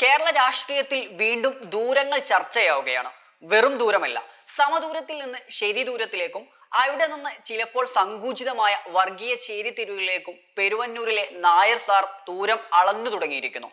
കേരള രാഷ്ട്രീയത്തിൽ വീണ്ടും ദൂരങ്ങൾ ചർച്ചയാവുകയാണ്. വെറും ദൂരമല്ല, സമദൂരത്തിൽ നിന്ന് ശരിദൂരത്തിലേക്കും അവിടെ നിന്ന് ചിലപ്പോൾ സങ്കുചിതമായ വർഗീയ ചേരിതിരിവിലേക്കും പെരുവന്നൂരിലെ നായർ സാർ ദൂരം അളന്നു തുടങ്ങിയിരിക്കുന്നു.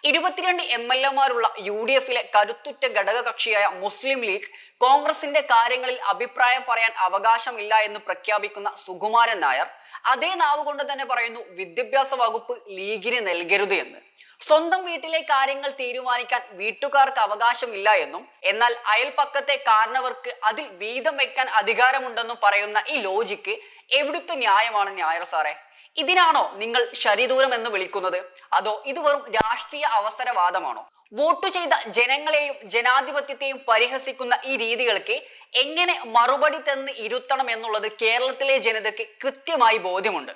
22 MLA-മാരുള്ള UDF-ലെ കരുത്തുറ്റ ഘടകകക്ഷിയായ മുസ്ലിം ലീഗ് കോൺഗ്രസിന്റെ കാര്യങ്ങളിൽ അഭിപ്രായം പറയാൻ അവകാശമില്ല എന്ന് പ്രഖ്യാപിക്കുന്ന സുകുമാരൻ നായർ അതേ നാവ് കൊണ്ട് തന്നെ പറയുന്നു വിദ്യാഭ്യാസ വകുപ്പ് ലീഗിന് നൽകരുത് എന്ന്. സ്വന്തം വീട്ടിലെ കാര്യങ്ങൾ തീരുമാനിക്കാൻ വീട്ടുകാർക്ക് അവകാശമില്ല എന്നും എന്നാൽ അയൽപക്കത്തെ കാരണവർക്ക് അതിൽ വീതം വെക്കാൻ അധികാരമുണ്ടെന്നും പറയുന്ന ഈ ലോജിക്ക് എവിടുത്തെ ന്യായമാണ് നായർ സാറേ? ഇതിനാണോ നിങ്ങൾ ശരിദൂരം എന്ന് വിളിക്കുന്നത്? അതോ ഇത് വെറും രാഷ്ട്രീയ അവസരവാദമാണോ? വോട്ട് ചെയ്ത ജനങ്ങളെയും ജനാധിപത്യത്തെയും പരിഹസിക്കുന്ന ഈ രീതികൾക്ക് എങ്ങനെ മറുപടി തന്ന് ഇരുത്തണം എന്നുള്ളത് കേരളത്തിലെ ജനതയ്ക്ക് കൃത്യമായി ബോധ്യമുണ്ട്.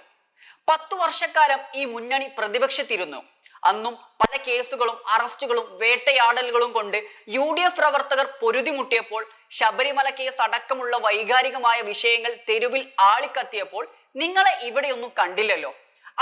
10 വർഷക്കാലം ഈ മുന്നണി പ്രതിപക്ഷത്തിരുന്നു. അന്നും പല കേസുകളും അറസ്റ്റുകളും വേട്ടയാടലുകളും കൊണ്ട് UDF പ്രവർത്തകർ പൊരുതിമുട്ടിയപ്പോൾ, ശബരിമല കേസ് അടക്കമുള്ള വൈകാരികമായ വിഷയങ്ങൾ തെരുവിൽ ആളിക്കത്തിയപ്പോൾ നിങ്ങളെ ഇവിടെയൊന്നും കണ്ടില്ലല്ലോ.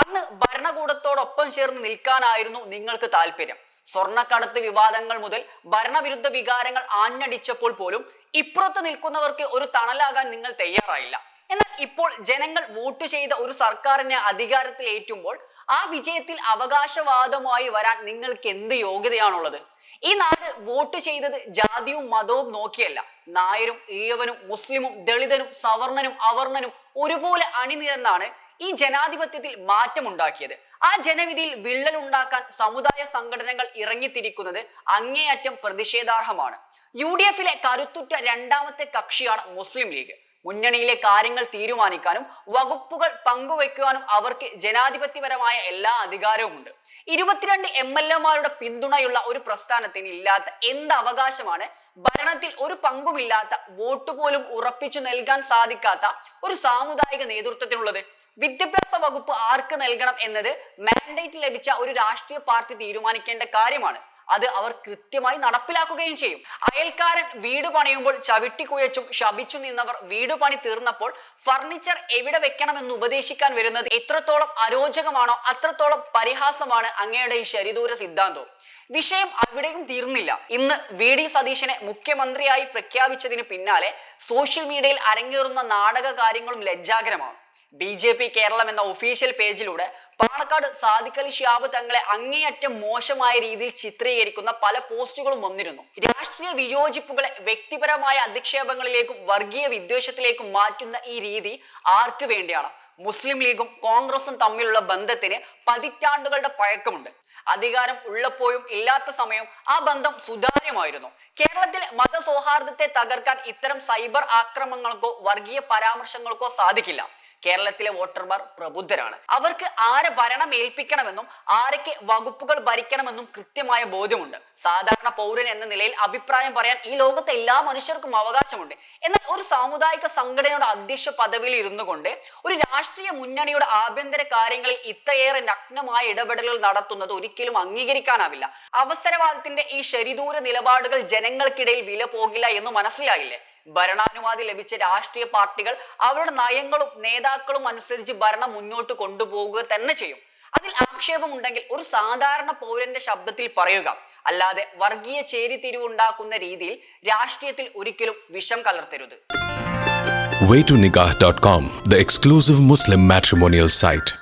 അന്ന് ഭരണകൂടത്തോടൊപ്പം ചേർന്ന് നിൽക്കാനായിരുന്നു നിങ്ങൾക്ക് താല്പര്യം. സ്വർണ്ണക്കടത്ത് വിവാദങ്ങൾ മുതൽ ഭരണവിരുദ്ധ വികാരങ്ങൾ ആഞ്ഞടിച്ചപ്പോൾ പോലും ഇപ്പുറത്ത് നിൽക്കുന്നവർക്ക് ഒരു തണലാകാൻ നിങ്ങൾ തയ്യാറായില്ല. എന്നാൽ ഇപ്പോൾ ജനങ്ങൾ വോട്ട് ചെയ്ത ഒരു സർക്കാരിനെ അധികാരത്തിൽ ഏറ്റുമ്പോൾ ആ വിജയത്തിൽ അവകാശവാദമായി വരാൻ നിങ്ങൾക്ക് എന്ത് യോഗ്യതയാണുള്ളത്? ഈ നാട് വോട്ട് ചെയ്തത് ജാതിയും മതവും നോക്കിയല്ല. നായരും ഈഴവനും മുസ്ലിമും ദളിതനും സവർണനും അവർണനും ഒരുപോലെ അണിനിരന്നാണ് ഈ ജനാധിപത്യത്തിൽ മാറ്റമുണ്ടാക്കിയത്. ആ ജനവിധിയിൽ വിള്ളൽ ഉണ്ടാക്കാൻ സമുദായ സംഘടനകൾ ഇറങ്ങിത്തിരിക്കുന്നത് അങ്ങേയറ്റം പ്രതിഷേധാർഹമാണ്. UDF-ലെ കരുത്തുറ്റ രണ്ടാമത്തെ കക്ഷിയാണ് മുസ്ലിം ലീഗ്. മുന്നണിയിലെ കാര്യങ്ങൾ തീരുമാനിക്കാനും വകുപ്പുകൾ പങ്കുവെക്കുവാനും അവർക്ക് ജനാധിപത്യപരമായ എല്ലാ അധികാരവുമുണ്ട്. 22 MLA-മാരുടെ പിന്തുണയുള്ള ഒരു പ്രസ്ഥാനത്തിന് ഇല്ലാത്ത എന്ത് അവകാശമാണ് ഭരണത്തിൽ ഒരു പങ്കുമില്ലാത്ത, വോട്ട് പോലും ഉറപ്പിച്ചു നൽകാൻ സാധിക്കാത്ത ഒരു സാമുദായിക നേതൃത്വത്തിനുള്ളത്? വിദ്യാഭ്യാസ വകുപ്പ് ആർക്ക് നൽകണം എന്നത് മാൻഡേറ്റ് ലഭിച്ച ഒരു രാഷ്ട്രീയ പാർട്ടി തീരുമാനിക്കേണ്ട കാര്യമാണ്. അത് അവർ കൃത്യമായി നടപ്പിലാക്കുകയും ചെയ്യും. അയൽക്കാരൻ വീട് പണിയുമ്പോൾ ചവിട്ടിക്കുഴച്ചും ശപിച്ചു നിന്നവർ വീട് പണി തീർന്നപ്പോൾ ഫർണിച്ചർ എവിടെ വെക്കണമെന്ന് ഉപദേശിക്കാൻ വരുന്നത് എത്രത്തോളം അരോചകമാണോ അത്രത്തോളം പരിഹാസമാണ് അങ്ങയുടെ ഈ ശരിദൂര സിദ്ധാന്തവും. വിഷയം അവിടെയും തീർന്നില്ല. ഇന്ന് VD സതീശനെ മുഖ്യമന്ത്രിയായി പ്രഖ്യാപിച്ചതിന് പിന്നാലെ സോഷ്യൽ മീഡിയയിൽ അരങ്ങേറുന്ന നാടക കാര്യങ്ങളും ലജ്ജാകരമാണ്. BJP കേരളം എന്ന ഒഫീഷ്യൽ പേജിലൂടെ പാണക്കാട് സാദിഖ് അലി ശിഹാബ് തങ്ങളെ അങ്ങേയറ്റം മോശമായ രീതിയിൽ ചിത്രീകരിക്കുന്ന പല പോസ്റ്റുകളും വന്നിരുന്നു. രാഷ്ട്രീയ വിയോജിപ്പുകളെ വ്യക്തിപരമായ അധിക്ഷേപങ്ങളിലേക്കും വർഗീയ വിദ്വേഷത്തിലേക്കും മാറ്റുന്ന ഈ രീതി ആർക്ക് വേണ്ടിയാണ്? മുസ്ലിം ലീഗും കോൺഗ്രസും തമ്മിലുള്ള ബന്ധത്തിന് പതിറ്റാണ്ടുകളുടെ പഴക്കമുണ്ട്. അധികാരം ഉള്ളപ്പോഴും ഇല്ലാത്ത സമയം ആ ബന്ധം സുതാര്യമായിരുന്നു. കേരളത്തിലെ മതസൗഹാർദ്ദത്തെ തകർക്കാൻ ഇത്തരം സൈബർ ആക്രമണങ്ങൾക്കോ വർഗീയ പരാമർശങ്ങൾക്കോ സാധിക്കില്ല. കേരളത്തിലെ വോട്ടർമാർ പ്രബുദ്ധരാണ്. അവർക്ക് ആരെ ഭരണം ഏൽപ്പിക്കണമെന്നും ആരൊക്കെ വകുപ്പുകൾ ഭരിക്കണമെന്നും കൃത്യമായ ബോധ്യമുണ്ട്. സാധാരണ പൗരൻ എന്ന നിലയിൽ അഭിപ്രായം പറയാൻ ഈ ലോകത്തെ എല്ലാ മനുഷ്യർക്കും അവകാശമുണ്ട്. എന്നാൽ ഒരു സാമുദായിക സംഘടനയുടെ അധ്യക്ഷ പദവിയിൽ ഇരുന്നു കൊണ്ട് ഒരു രാഷ്ട്രീയ മുന്നണിയുടെ ആഭ്യന്തര കാര്യങ്ങളിൽ ഇത്രയേറെ നഗ്നമായ ഇടപെടലുകൾ നടത്തുന്നത് ഒരിക്കലും അംഗീകരിക്കാനാവില്ല. അവസരവാദത്തിന്റെ ഈ ശരിദൂര നിലപാടുകൾ ജനങ്ങൾക്കിടയിൽ വില പോകില്ല എന്ന് മനസ്സിലായില്ലേ? ഭരണാനുമതി ലഭിച്ച രാഷ്ട്രീയ പാർട്ടികൾ അവരുടെ നയങ്ങളും നേതാക്കളും അനുസരിച്ച് ഭരണം മുന്നോട്ട് കൊണ്ടുപോകുക തന്നെ ചെയ്യും. അതിൽ ആക്ഷേപമുണ്ടെങ്കിൽ ഒരു സാധാരണ പൗരന്റെ ശബ്ദത്തിൽ പറയുക, അല്ലാതെ വർഗീയ ചേരിതിരിവുണ്ടാക്കുന്ന രീതിയിൽ രാഷ്ട്രീയത്തിൽ ഒരിക്കലും വിഷം കലർത്തരുത്. Waytonikah.com, the exclusive Muslim matrimonial site.